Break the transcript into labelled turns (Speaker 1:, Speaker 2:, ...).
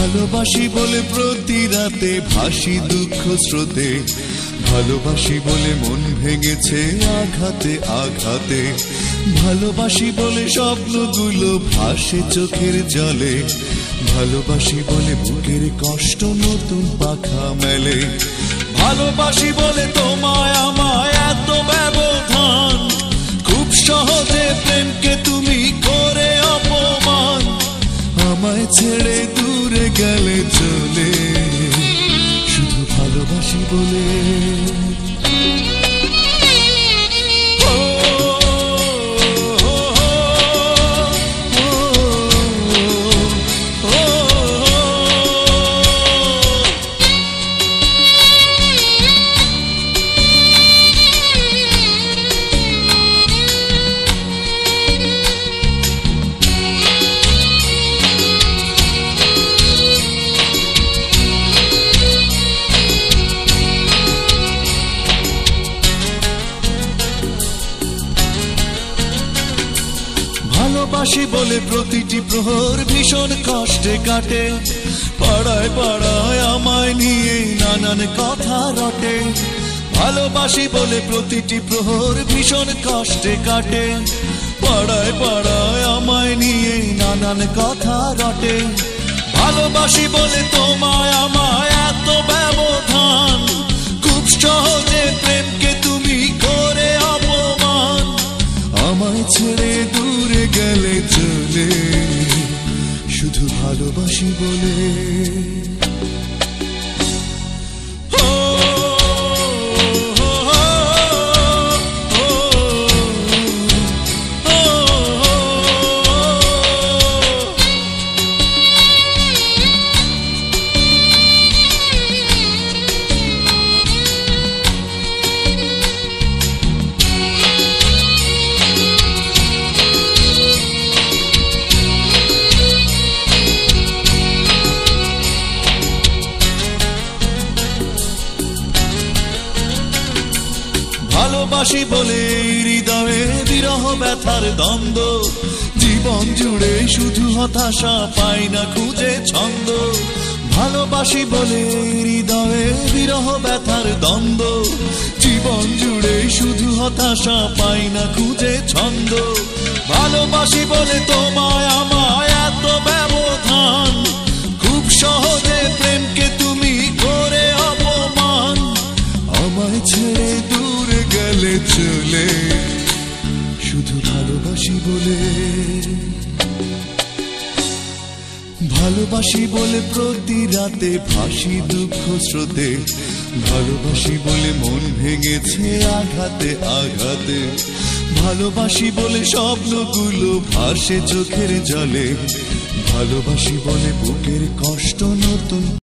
Speaker 1: ভালোবাসি বলে প্রতি রাতে ভাসি দুঃখ স্রোতে, ভালোবাসি বলে মন ভেঙেছে আঘাতে আঘাতে, ভালোবাসি বলে স্বপ্নগুলো ভাসে চোখের জলে, ভালোবাসি বলে বুকের কষ্ট নতুন পাখা মেলে, ভালোবাসি বলে তোমায় আমায় এত ব্যবধান, খুব সহজে প্রেমকে তুমি করে অপমান, আমায় ছেড়ে দূরে গেলে চলে শুধু ভালোবাসি বলে। ভালোবাসি বলে প্রতিটি প্রহর ভীষণ কষ্টে কাটে, পাড়ায় পাড়ায় আমায় নিয়ে নানান কথা রটে, ভালোবাসি বলে প্রতিটি প্রহর ভীষণ কষ্টে কাটে, পাড়ায় পাড়ায় আমায় নিয়ে নানান কথা রটে, ভালোবাসি বলে তোমায় আমায় এত ব্যবধান, খুব সহজে প্রেমকে তুমি করে অপমান, আমায় ছেড়ে দূরে গেলে চলে শুধু ভালোবাসি বলে। ভালোবাসি বলে হৃদয়ে বিরহ ব্যথার দ্বন্দ্ব, জীবন জুড়ে শুধু হতাশা পাই না খুঁজে ছন্দ, ভালোবাসি বলে হৃদয়ে বিরহ ব্যথার দ্বন্দ্ব, জীবন জুড়ে শুধু হতাশা পাই না খুঁজে ছন্দ, ভালোবাসি বলে তোমায় আমায় এত ব্যবধান, খুব সহজে প্রেমকে তুমি করে অপমান, আমায় ছেড়ে দূরে গেলে চলে শুধু ভালোবাসি বলে। ভালোবাসি বলে প্রতি রাতে ভাসি দুঃখ স্রোতে, ভালোবাসি বলে মন ভেঙেছে আঘাতে আঘাতে, ভালোবাসি বলে স্বপ্নগুলো ভাসে চোখের জলে, ভালোবাসি বলে বুকের কষ্ট নতুন